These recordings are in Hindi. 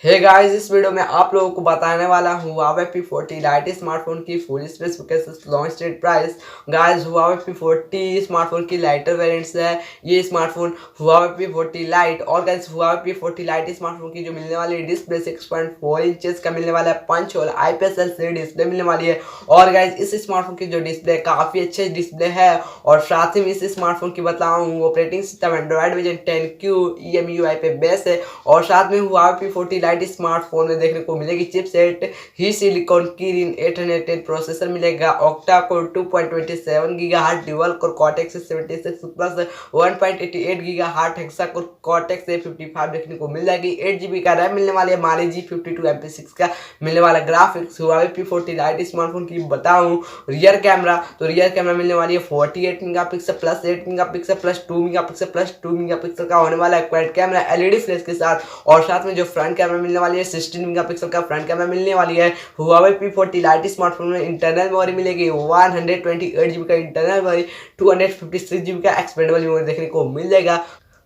हे गाइस, इस वीडियो में आप लोगों को बताने वाला हूँ Huawei P40 Lite स्मार्टफोन की full specification, launch date, price. Guys, Huawei P40 smartphone की लाइटर वेरिएंट्स है। ये स्मार्टफोन Huawei P40 Lite और guys Huawei P40 Lite smartphone की जो मिलने वाली डिस्प्ले 6.4 इंचेस का मिलने वाला है। Punch hole IPS LCD display मिलने वाली है। और गाइस इस स्मार्टफोन की जो डिस्प्ले काफ़ी अच्छे डिस्प्ले है। और साथ ही में इस स्मार्टफोन की बताऊँ operating system Android version 10Q EMUI पे बेस है। और साथ में Huawei P40 Lite स्मार्टफोन में देखने को मिलेगी चिपसेट ही सिलिकॉन किरिन 810 प्रोसेसर मिलेगा। Octa core 2.27 gigahertz dual core cortex 76 plus 1.88 gigahertz hexa core cortex A55 देखने को मिल जाएगी। 8 GB का रैम मिलने वाली है। माली G52 MP6 का मिलने वाला graphics. Huawei P40 Lite smartphone की बताऊं रियर कैमरा, तो रियर कैमरा मिलने वाली है 48 megapixel plus 8 megapixel plus 2 megapixel plus 2 megapixel का होने वाला है क्वाड कैमरा LED फ्लैश के साथ। और साथ में जो फ्रंट कैमरा मिलने वाली है 16 मेगापिक्सल का फ्रंट कैमरा मिलने वाली है। Huawei P40 Lite स्मार्टफोन में इंटरनल मेमोरी मिलेगी 128 GB का इंटरनल मेमोरी, 256 GB का एक्सपेंडेबल मेमोरी देखने को मिल जाएगा।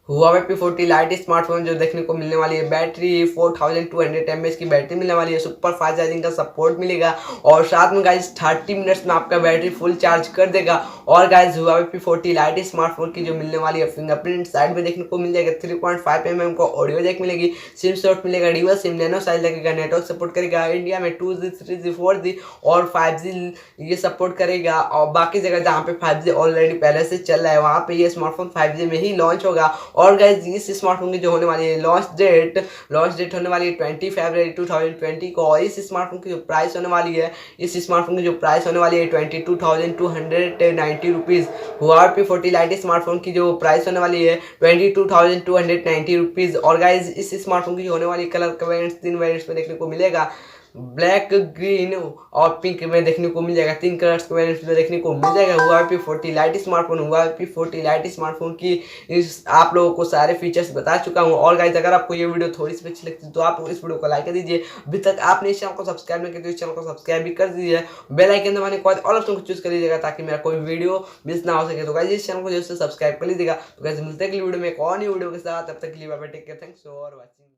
Huawei P40 Lite स्मार्टफोन जो देखने को मिलने वाली है, बैटरी 4200 mAh की बैटरी मिलने वाली है। सुपर फास्ट चार्जिंग का सपोर्ट मिलेगा। और साथ में गाइस 30 मिनट्स में आपका बैटरी फुल चार्ज कर देगा। और guys Huawei P40 Lite smartphone की जो मिलने वाली है, फिंगरप्रिंट साइड में देखने को मिल जाएगा। 3.5 mm को ऑडियो जैक मिलेगी। सिम स्लॉट मिलेगा, डुअल सिम नैनो साइज लगेगा। नेटवर्क सपोर्ट करेगा इंडिया में 2G 3G 4G और 5G ये सपोर्ट करेगा। और बाकी जगह जहाँ पे 5G ऑलरेडी पहले से चल रहा है वहाँ पे ये स्मार्टफोन 5G में ही लॉन्च होगा। और गाइस इस स्मार्टफोन की जो होने वाली है लॉन्च डेट होने वाली है 20 फरवरी 2020 को। और इस स्मार्टफोन की जो प्राइस होने वाली है, इस स्मार्टफोन की जो प्राइस होने वाली है 22,290 rupees. Huawei P40 Lite smartphone की जो प्राइस होने वाली है 22,290 रुपीज़। और गाइस इस स्मार्टफोन की जो होने वाली कलर का वेरिएंट्स 3 वेरिएंट्स में देखने को मिलेगा। ब्लैक, ग्रीन और पिंक में देखने को मिल जाएगा। 3 कलर्स के वेरिएंट्स में देखने को मिल जाएगा। Huawei P40 Lite smartphone, Huawei P40 Lite smartphone की इस आप लोगों को सारे फीचर्स बता चुका हूँ। और गाइस अगर आपको ये वीडियो थोड़ी सी अच्छी लगती है तो आप इस वीडियो को लाइक कर दीजिए। अभी तक आपने इस चैनल को सब्सक्राइब नहीं किया तो इस चैनल को सब्सक्राइब भी कर दीजिए। बेल आइकन दबाने के बाद ऑल ऑप्शन को चूज कर लीजिएगा ताकि मेरा कोई वीडियो मिस ना हो सके। तो गाइस इस चैनल को जैसे सब्सक्राइब कर लीजिएगा। तो गाइस मिलते हैं अगली वीडियो में एक और नई वीडियो के साथ। तब तक के लिए bye bye, take care, thanks for watching.